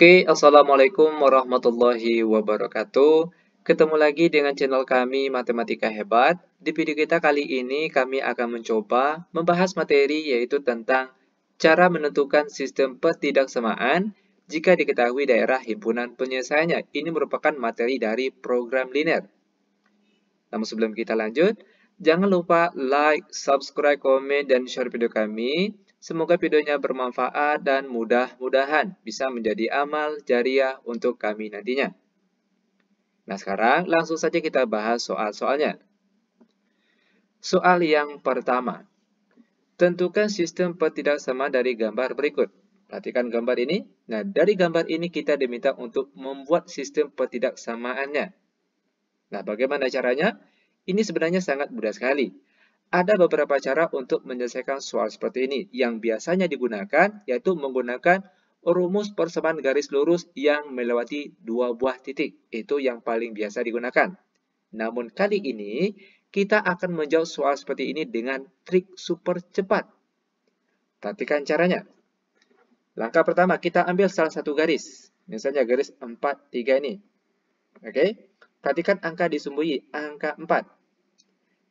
Oke, Assalamualaikum warahmatullahi wabarakatuh. Ketemu lagi dengan channel kami Matematika Hebat. Di video kita kali ini kami akan mencoba membahas materi yaitu tentang cara menentukan sistem pertidaksamaan jika diketahui daerah himpunan penyelesaiannya. Ini merupakan materi dari program linear. Namun sebelum kita lanjut, jangan lupa like, subscribe, komen, dan share video kami. Semoga videonya bermanfaat dan mudah-mudahan bisa menjadi amal jariah untuk kami nantinya. Nah, sekarang langsung saja kita bahas soal-soalnya. Soal yang pertama. Tentukan sistem pertidaksamaan dari gambar berikut. Perhatikan gambar ini. Nah, dari gambar ini kita diminta untuk membuat sistem pertidaksamaannya. Nah, bagaimana caranya? Ini sebenarnya sangat mudah sekali. Ada beberapa cara untuk menyelesaikan soal seperti ini. Yang biasanya digunakan yaitu menggunakan rumus persamaan garis lurus yang melewati dua buah titik. Itu yang paling biasa digunakan. Namun kali ini kita akan menjawab soal seperti ini dengan trik super cepat. Perhatikan caranya. Langkah pertama, kita ambil salah satu garis. Misalnya garis 4, 3 ini. Oke? Perhatikan angka disembunyi, angka 4.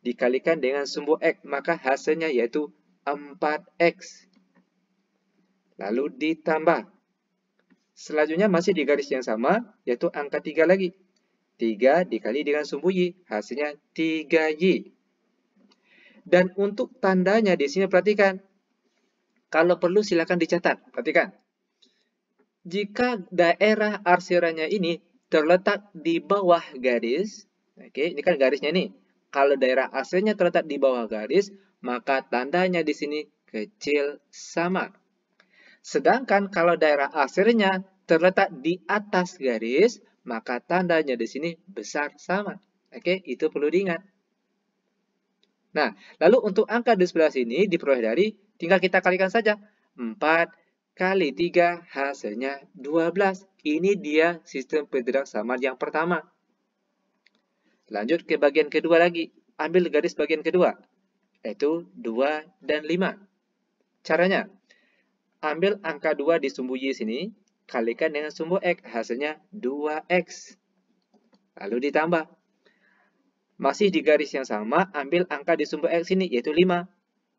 Dikalikan dengan sumbu X, maka hasilnya yaitu 4X. Lalu ditambah. Selanjutnya masih di garis yang sama, yaitu angka 3 lagi. 3 dikali dengan sumbu Y, hasilnya 3Y. Dan untuk tandanya di sini perhatikan. Kalau perlu silakan dicatat. Perhatikan. Jika daerah arsirannya ini terletak di bawah garis, oke, ini kan garisnya nih. Kalau daerah asalnya terletak di bawah garis, maka tandanya di sini kecil sama. Sedangkan kalau daerah asalnya terletak di atas garis, maka tandanya di sini besar sama. Oke, itu perlu diingat. Nah, lalu untuk angka di sebelah sini diperoleh dari, tinggal kita kalikan saja. 4 kali 3 hasilnya 12. Ini dia sistem pertidaksamaan yang pertama. Lanjut ke bagian kedua lagi. Ambil garis bagian kedua. Yaitu 2 dan 5. Caranya. Ambil angka 2 di sumbu Y sini. Kalikan dengan sumbu X. Hasilnya 2X. Lalu ditambah. Masih di garis yang sama. Ambil angka di sumbu X sini. Yaitu 5.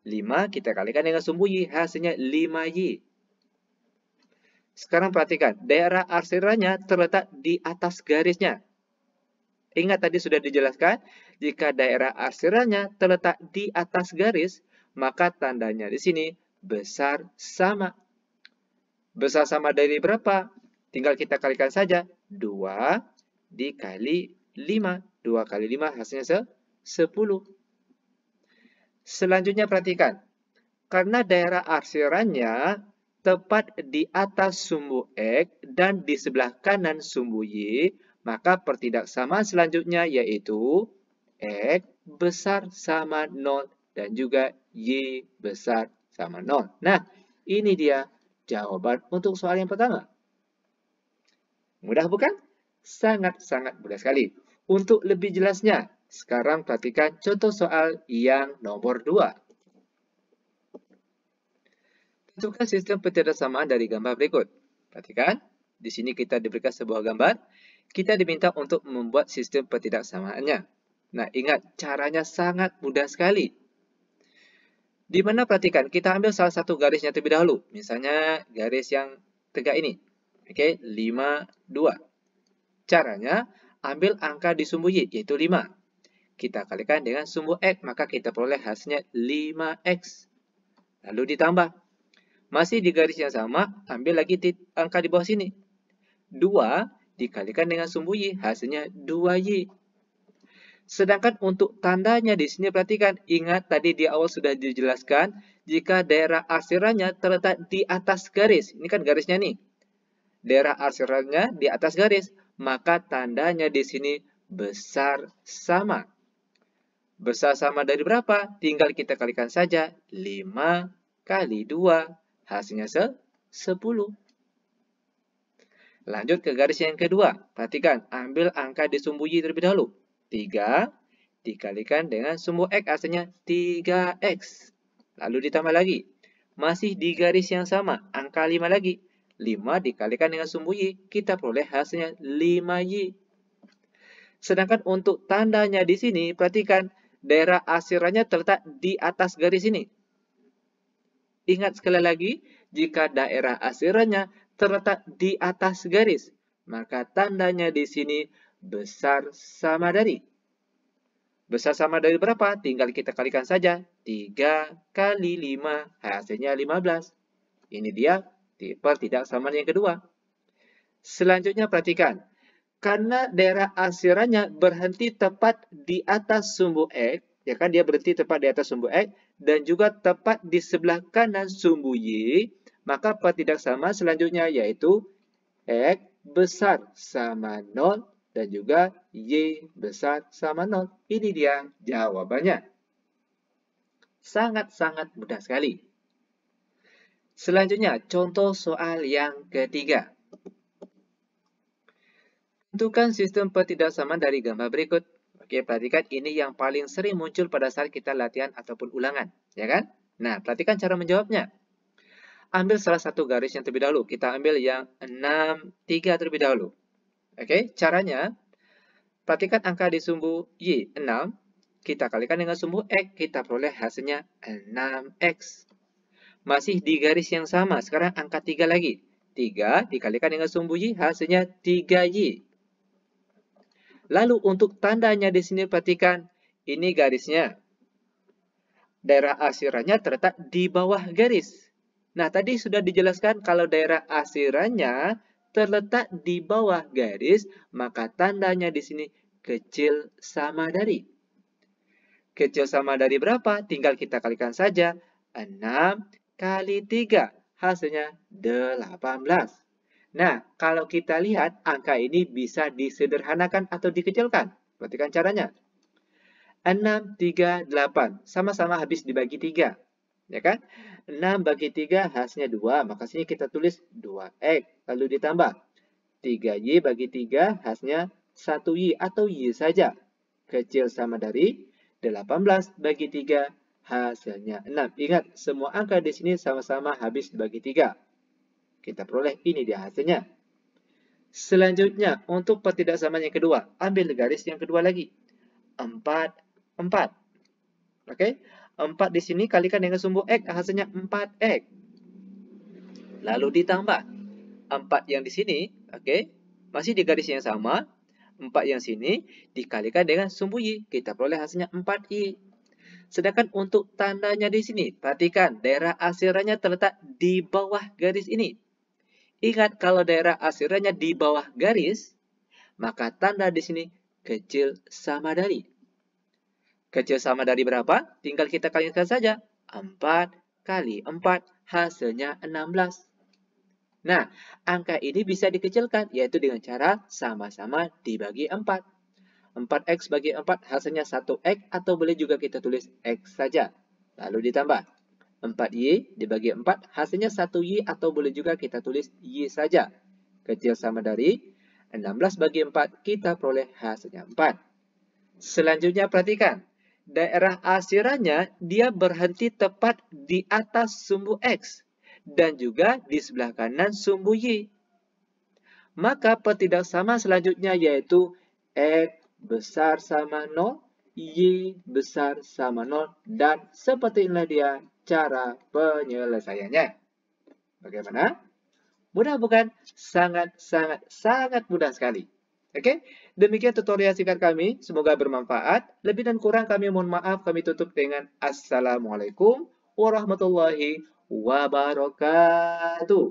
5 kita kalikan dengan sumbu Y. Hasilnya 5Y. Sekarang perhatikan. Daerah arsirannya terletak di atas garisnya. Ingat tadi sudah dijelaskan, jika daerah arsirannya terletak di atas garis, maka tandanya di sini besar sama. Besar sama dari berapa? Tinggal kita kalikan saja. 2 dikali 5. 2 kali 5 hasilnya 10. Selanjutnya perhatikan. Karena daerah arsirannya tepat di atas sumbu X dan di sebelah kanan sumbu Y, maka pertidaksamaan selanjutnya yaitu X besar sama 0 dan juga Y besar sama 0. Nah, ini dia jawaban untuk soal yang pertama. Mudah bukan? Sangat-sangat mudah sekali. Untuk lebih jelasnya, sekarang perhatikan contoh soal yang nomor 2. Tentukan sistem pertidaksamaan dari gambar berikut. Perhatikan, di sini kita diberikan sebuah gambar. Kita diminta untuk membuat sistem pertidaksamaannya. Nah, ingat, caranya sangat mudah sekali. Di mana perhatikan, kita ambil salah satu garisnya terlebih dahulu. Misalnya, garis yang tegak ini. Oke, 5, 2. Caranya, ambil angka di sumbu Y, yaitu 5. Kita kalikan dengan sumbu X, maka kita peroleh hasilnya 5X. Lalu ditambah. Masih di garis yang sama, ambil lagi angka di bawah sini. 2 dikalikan dengan sumbu Y, hasilnya 2Y. Sedangkan untuk tandanya di sini perhatikan, ingat tadi di awal sudah dijelaskan, jika daerah arsirannya terletak di atas garis. Ini kan garisnya nih. Daerah arsirannya di atas garis, maka tandanya di sini besar sama. Besar sama dari berapa? Tinggal kita kalikan saja. 5 kali 2, hasilnya 10. Lanjut ke garis yang kedua. Perhatikan, ambil angka di sumbu Y terlebih dahulu. 3 dikalikan dengan sumbu X, hasilnya 3X. Lalu ditambah lagi. Masih di garis yang sama, angka 5 lagi. 5 dikalikan dengan sumbu Y, kita peroleh hasilnya 5Y. Sedangkan untuk tandanya di sini, perhatikan daerah asirannya terletak di atas garis ini. Ingat sekali lagi, jika daerah asirannya terletak di atas garis, maka tandanya di sini besar sama dari. Besar sama dari berapa? Tinggal kita kalikan saja. 3 kali 5, hasilnya 15. Ini dia tipe tidak sama yang kedua. Selanjutnya perhatikan. Karena daerah asirannya berhenti tepat di atas sumbu X, ya kan, dia berhenti tepat di atas sumbu X, dan juga tepat di sebelah kanan sumbu Y, maka petidaksama selanjutnya yaitu X besar sama 0 dan juga Y besar sama 0. Ini dia jawabannya. Sangat-sangat mudah sekali. Selanjutnya, contoh soal yang ketiga. Tentukan sistem petidaksamaan dari gambar berikut. Oke, perhatikan ini yang paling sering muncul pada saat kita latihan ataupun ulangan, ya kan? Nah, perhatikan cara menjawabnya. Ambil salah satu garis yang terlebih dahulu. Kita ambil yang 6, 3 terlebih dahulu. Oke, caranya, perhatikan angka di sumbu Y, 6. Kita kalikan dengan sumbu X, kita peroleh hasilnya 6X. Masih di garis yang sama, sekarang angka 3 lagi. 3 dikalikan dengan sumbu Y, hasilnya 3Y. Lalu untuk tandanya di sini perhatikan, ini garisnya. Daerah asirannya terletak di bawah garis. Nah, tadi sudah dijelaskan kalau daerah asirannya terletak di bawah garis, maka tandanya di sini kecil sama dari. Kecil sama dari berapa? Tinggal kita kalikan saja. 6 kali 3, hasilnya 18. Nah, kalau kita lihat, angka ini bisa disederhanakan atau dikecilkan. Perhatikan caranya. 6, 3, 8. Sama-sama habis dibagi 3. Ya kan? 6 bagi 3 hasilnya 2. Maka sini kita tulis 2X. Lalu ditambah. 3Y bagi 3 hasilnya 1Y atau Y saja. Kecil sama dari 18 bagi 3 hasilnya 6. Ingat, semua angka di sini sama-sama habis dibagi 3. Kita peroleh ini dia hasilnya. Selanjutnya, untuk petidaksamaan yang kedua, ambil garis yang kedua lagi. 4, 4. Oke, 4 di sini kalikan dengan sumbu X, hasilnya 4X. Lalu ditambah 4 yang di sini, oke, masih di garis yang sama. 4 yang sini dikalikan dengan sumbu Y, kita peroleh hasilnya 4Y. Sedangkan untuk tandanya di sini, perhatikan daerah asirannya terletak di bawah garis ini. Ingat, kalau daerah asirannya di bawah garis, maka tanda di sini kecil sama dari. Kecil sama dari berapa? Tinggal kita kalikan saja. 4 kali 4, hasilnya 16. Nah, angka ini bisa dikecilkan, yaitu dengan cara sama-sama dibagi 4. 4X bagi 4, hasilnya 1X, atau boleh juga kita tulis X saja. Lalu ditambah. 4Y dibagi 4, hasilnya 1Y, atau boleh juga kita tulis Y saja. Kecil sama dari 16 bagi 4, kita peroleh hasilnya 4. Selanjutnya perhatikan, daerah asirannya dia berhenti tepat di atas sumbu X, dan juga di sebelah kanan sumbu Y. Maka petidaksama selanjutnya yaitu X besar sama 0, Y besar sama 0, dan seperti inilah dia cara penyelesaiannya. Bagaimana? Mudah bukan? Sangat mudah sekali. Oke, demikian tutorial singkat kami. Semoga bermanfaat. Lebih dan kurang kami mohon maaf. Kami tutup dengan Assalamualaikum warahmatullahi wabarakatuh.